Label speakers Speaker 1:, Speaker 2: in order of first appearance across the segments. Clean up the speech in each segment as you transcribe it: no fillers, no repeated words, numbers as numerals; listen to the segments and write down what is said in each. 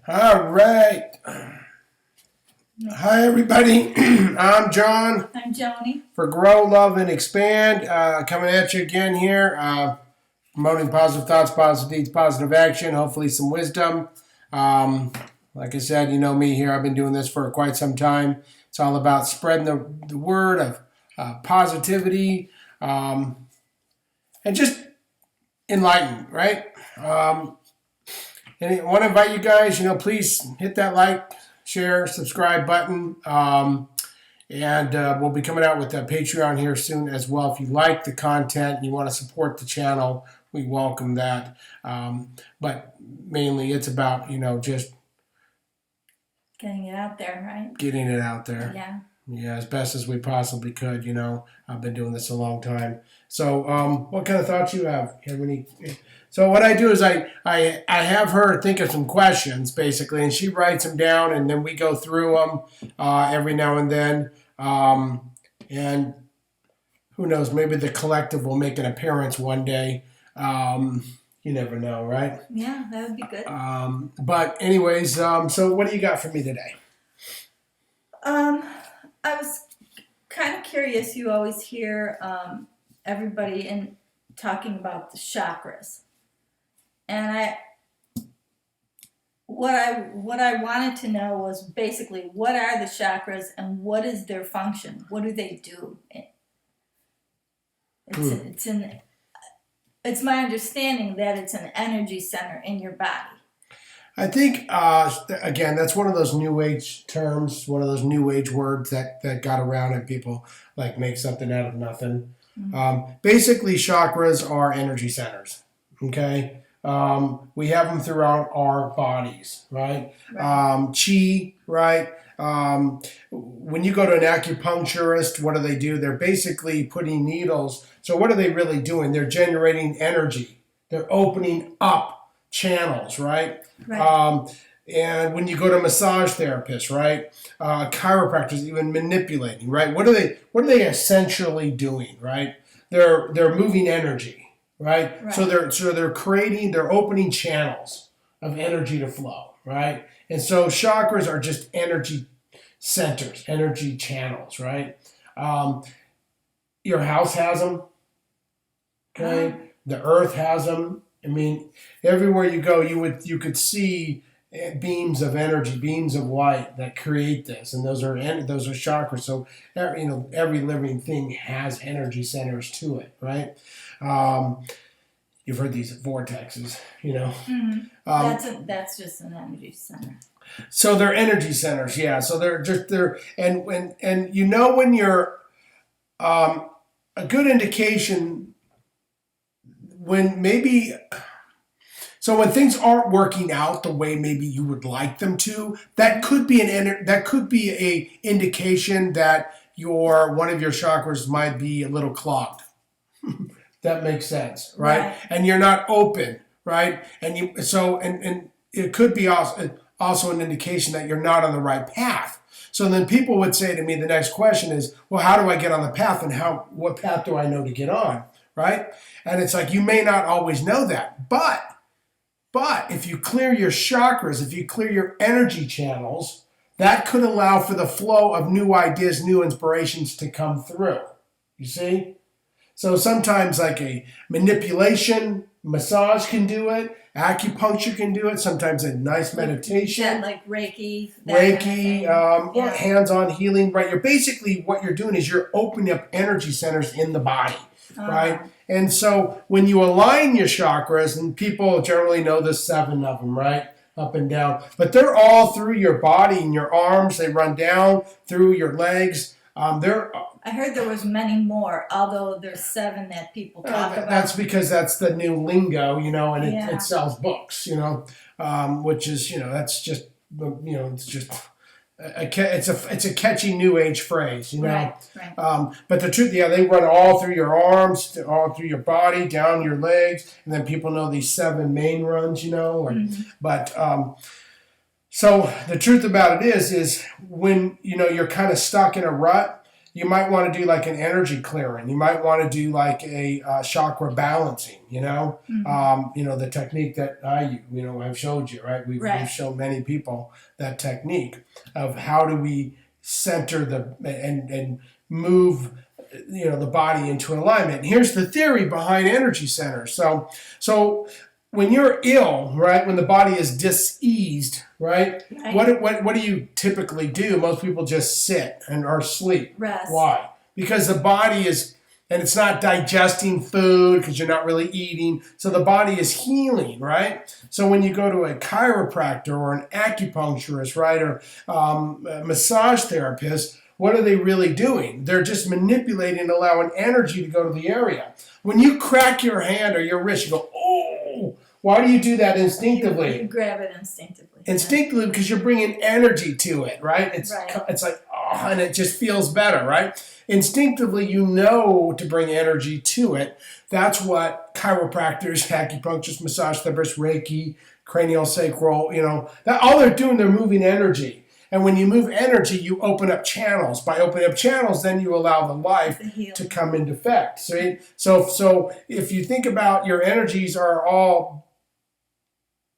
Speaker 1: All right. Hi, everybody. I'm John
Speaker 2: I'm Joni.
Speaker 1: for Grow, Love, and Expand. Coming at you again here, promoting positive thoughts, positive deeds, positive action, hopefully some wisdom. Like I said, you know me here. I've been doing this for quite some time. It's all about spreading the word of positivity and just enlighten, right? And I want to invite you guys, please hit that like, share, subscribe button. And we'll be coming out with a Patreon here soon as well. If you like the content and you want to support the channel, we welcome that. But mainly it's about, just
Speaker 2: Getting it out there, right?
Speaker 1: getting it out there.
Speaker 2: Yeah.
Speaker 1: Yeah, as best as we possibly could, I've been doing this a long time. So what kind of thoughts you have? So what I do is I have her think of some questions, basically, and she writes them down, and then we go through them every now and then. And who knows, maybe the collective will make an appearance one day. You never know, right?
Speaker 2: Yeah, that would be good.
Speaker 1: But anyways, so what do you got for me today?
Speaker 2: I was kind of curious. You always hear everybody talking about the chakras, and what I wanted to know was basically what are the chakras and what is their function? What do they do? It's my understanding that it's an energy center in your body.
Speaker 1: I think, again, that's one of those new age terms, one of those new age words that got around and people make something out of nothing. Mm-hmm. Basically, chakras are energy centers, okay? We have them throughout our bodies, right? Chi, right? When you go to an acupuncturist, what do? They're basically putting needles. So what are they really doing? They're generating energy. They're opening up channels, right? And when you go to massage therapists, right? Chiropractors, even manipulating, right? What are they essentially doing, right? They're moving energy, right? So they're opening channels of energy to flow, right? And so chakras are just energy centers, energy channels, right? Your house has them, okay? The earth has them. I mean, everywhere you go, you could see beams of energy, beams of light that create this, and those are chakras. So every living thing has energy centers to it, right? You've heard these vortexes,
Speaker 2: Mm-hmm. That's just an energy center.
Speaker 1: So they're energy centers, yeah. So they're and when you're a good indication. When things aren't working out the way maybe you would like them to, that could be a indication that one of your chakras might be a little clogged. That makes sense, right? And you're not open, right? And it could be also an indication that you're not on the right path. So then people would say to me, the next question is, well, how do I get on the path, and what path do I know to get on? Right? And it's like, you may not always know that, but if you clear your chakras, if you clear your energy channels, that could allow for the flow of new ideas, new inspirations to come through. You see? So sometimes a manipulation, massage can do it, acupuncture can do it, sometimes a nice meditation.
Speaker 2: Yeah, like Reiki.
Speaker 1: Hands-on healing, right? What you're doing is you're opening up energy centers in the body. Right? And so when you align your chakras, and people generally know there's 7 of them, right? Up and down. But they're all through your body and your arms. They run down through your legs.
Speaker 2: I heard there was many more, although there's 7 that people talk about.
Speaker 1: That's because that's the new lingo, and it sells books, which is, that's just, it's just... It's a catchy new age phrase,
Speaker 2: Right.
Speaker 1: But the truth, they run all through your arms, all through your body, down your legs, and then people know these 7 main runs, But so the truth about it is when you're kind of stuck in a rut, you might want to do like an energy clearing. You might want to do like a chakra balancing, the technique that I've showed you, right? We've shown many people that technique of how do we center and move the body into alignment. And here's the theory behind energy centers. So when you're ill, right, when the body is diseased, right, what do you typically do? Most people just sit or sleep.
Speaker 2: Rest.
Speaker 1: Why? Because the body is, and it's not digesting food because you're not really eating. So the body is healing, right? So when you go to a chiropractor or an acupuncturist, right, or a massage therapist, what are they really doing? They're just manipulating, allowing energy to go to the area. When you crack your hand or your wrist, you go, oh, why do you do that instinctively?
Speaker 2: You grab it instinctively.
Speaker 1: Instinctively because you're bringing energy to it, right? It's like, oh, and it just feels better, right? Instinctively, you know to bring energy to it. That's what chiropractors, acupuncturists, massage therapists, Reiki, cranial sacral, that all they're doing, they're moving energy. And when you move energy, you open up channels. By opening up channels, then you allow the life to come into effect. So if you think about your energies are all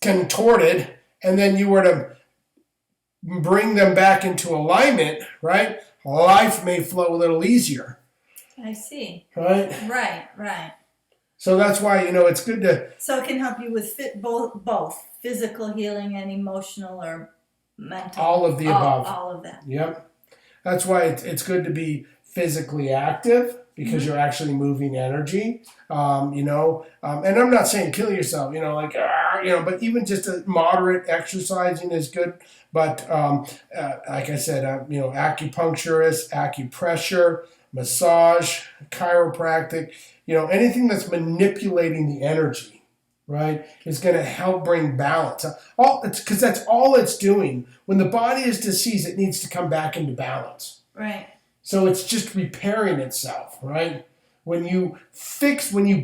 Speaker 1: contorted, and then you were to bring them back into alignment, right? Life may flow a little easier.
Speaker 2: I see.
Speaker 1: Right?
Speaker 2: Right.
Speaker 1: So that's why, it's good to...
Speaker 2: So it can help you with both physical healing and emotional or mental.
Speaker 1: All of the above.
Speaker 2: All of that.
Speaker 1: Yep. That's why it's good to be physically active because you're actually moving energy, and I'm not saying kill yourself, but even just a moderate exercising is good. But like I said, acupuncturist, acupressure, massage, chiropractic, anything that's manipulating the energy, right, is going to help bring balance. Because that's all it's doing. When the body is diseased, it needs to come back into balance.
Speaker 2: Right.
Speaker 1: So it's just repairing itself, right? When you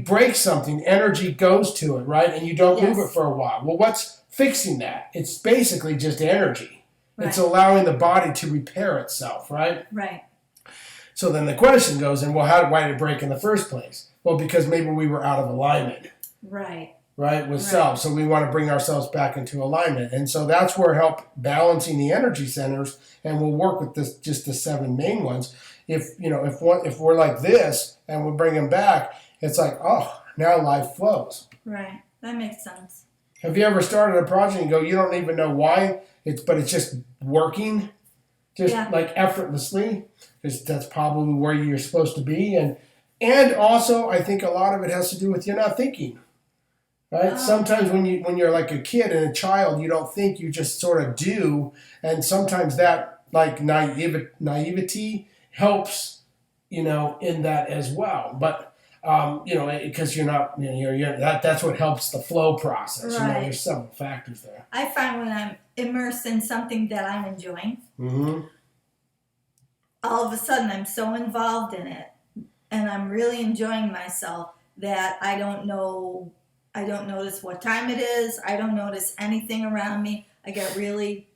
Speaker 1: break something, energy goes to it, right? And you don't move it for a while. Well, what's fixing that? It's basically just energy. Right. It's allowing the body to repair itself, right?
Speaker 2: Right.
Speaker 1: So then the question goes, why did it break in the first place? Well, because maybe we were out of alignment.
Speaker 2: Right.
Speaker 1: Right, with self. So we want to bring ourselves back into alignment. And so that's where help balancing the energy centers, and we'll work with just the 7 main ones. If we're like this and we bring them back, it's like, oh, now life flows.
Speaker 2: Right. That makes sense.
Speaker 1: Have you ever started a project and you don't even know why, but it's just working, like effortlessly? Because that's probably where you're supposed to be. And also, I think a lot of it has to do with you're not thinking. Right. Sometimes when you're like a kid and a child, you don't think, you just sort of do, and sometimes that like naivety helps, in that as well. But because you're not, that's what helps the flow process.
Speaker 2: Right.
Speaker 1: There's several factors there.
Speaker 2: I find when I'm immersed in something that I'm enjoying, all of a sudden I'm so involved in it, and I'm really enjoying myself that I don't notice what time it is. I don't notice anything around me. I get really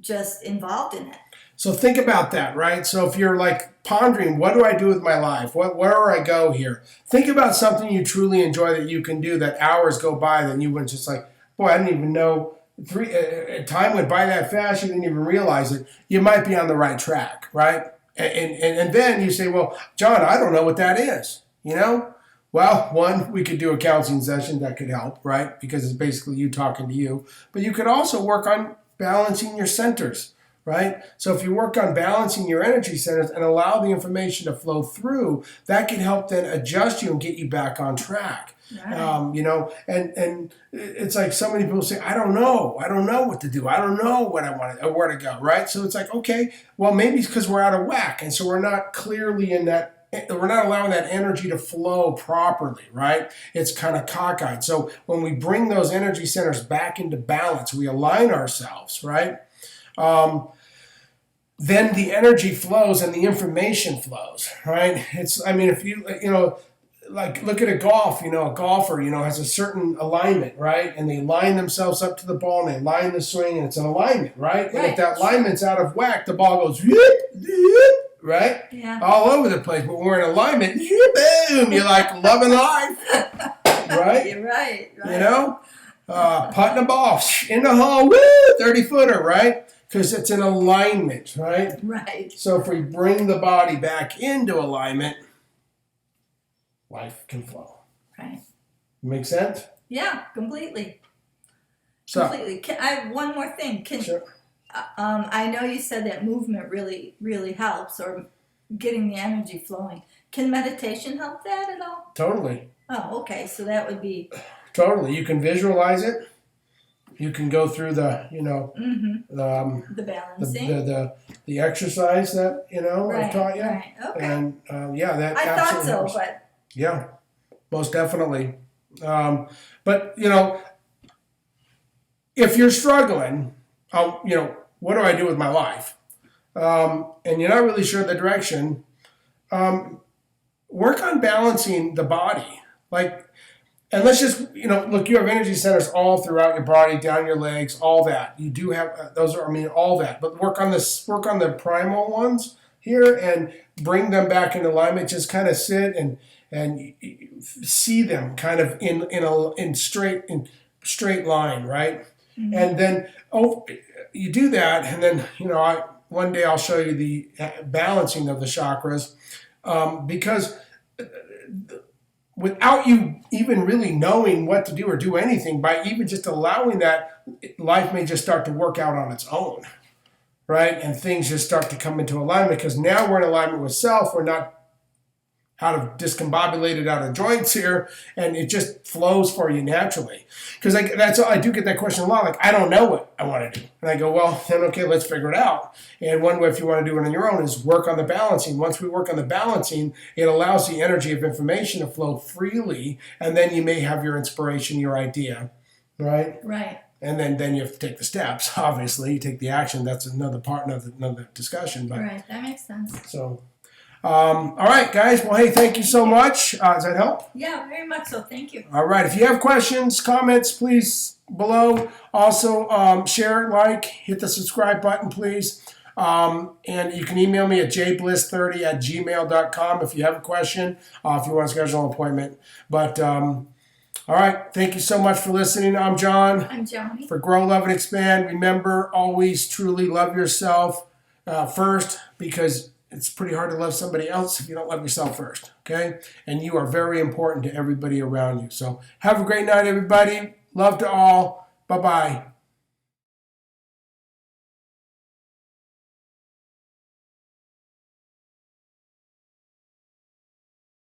Speaker 2: just involved in it.
Speaker 1: So think about that, right? So if you're like pondering, what do I do with my life? Where do I go here? Think about something you truly enjoy that you can do, that hours go by that you wouldn't just like, boy, I didn't even know. Time went by that fast, you didn't even realize it. You might be on the right track, right? And then you say, well, John, I don't know what that is, Well, one, we could do a counseling session that could help, right? Because it's basically you talking to you. But you could also work on balancing your centers, right? So if you work on balancing your energy centers and allow the information to flow through, that can help then adjust you and get you back on track. Right. And it's like so many people say, I don't know what to do. I don't know what I want or where to go, right? So it's like, okay, well, maybe it's because we're out of whack. And so we're not clearly we're not allowing that energy to flow properly, right? It's kind of cockeyed. So when we bring those energy centers back into balance, we align ourselves, right? Then the energy flows and the information flows, right? If you like look at a golfer, has a certain alignment, right? And they line themselves up to the ball and they line the swing and it's an alignment, right? And if that alignment's out of whack, the ball goes, right?
Speaker 2: Yeah.
Speaker 1: All over the place. But when we're in alignment, boom, you're like loving life, right?
Speaker 2: You're right.
Speaker 1: You know, putting a ball in the hole, woo, 30-footer, right? Because it's in alignment, right?
Speaker 2: Right.
Speaker 1: So if we bring the body back into alignment, life can flow.
Speaker 2: Right.
Speaker 1: Make sense?
Speaker 2: Yeah, completely.
Speaker 1: So,
Speaker 2: Completely. I have one more thing.
Speaker 1: sure.
Speaker 2: I know you said that movement really, really helps, or getting the energy flowing. Can meditation help that at all?
Speaker 1: Totally.
Speaker 2: Oh, okay. So that would be.
Speaker 1: Totally. You can visualize it. You can go through the,
Speaker 2: The balancing.
Speaker 1: the exercise that, I've taught you.
Speaker 2: Right. Okay.
Speaker 1: And, that
Speaker 2: I thought
Speaker 1: absolutely
Speaker 2: so,
Speaker 1: helps.
Speaker 2: but.
Speaker 1: Yeah, most definitely. But, if you're struggling, what do I do with my life? And you're not really sure the direction, work on balancing the body. And let's just, look, you have energy centers all throughout your body, down your legs, all that. You do have, all that. But work on the primal ones here and bring them back in alignment. Just kind of sit and see them kind of in straight line, right? Mm-hmm. And then you do that, and then one day I'll show you the balancing of the chakras, because without you even really knowing what to do or do anything, by even just allowing that, life may just start to work out on its own, right? And things just start to come into alignment, because now we're in alignment with self. We're not out of discombobulated out of joints here, and it just flows for you naturally. Because I do get that question a lot, like, I don't know what I want to do. And I go, well, then okay, let's figure it out. And one way, if you want to do it on your own, is work on the balancing. Once we work on the balancing, it allows the energy of information to flow freely, and then you may have your inspiration, your idea, right?
Speaker 2: Right.
Speaker 1: And then you have to take the steps, obviously. You take the action. That's another part of another discussion. But,
Speaker 2: right, that makes sense.
Speaker 1: So... all right, guys. Well, hey, thank you so much. Does that help?
Speaker 2: Yeah, very much so. Thank you.
Speaker 1: All right. If you have questions, comments, please below. Also, share, hit the subscribe button, please. And you can email me at jbliss30@gmail.com if you have a question, if you want to schedule an appointment. But, all right. Thank you so much for listening. I'm John.
Speaker 2: I'm Joni.
Speaker 1: For Grow, Love, and Expand, remember, always truly love yourself first, because it's pretty hard to love somebody else if you don't love yourself first, okay? And you are very important to everybody around you. So have a great night, everybody. Love to all. Bye-bye.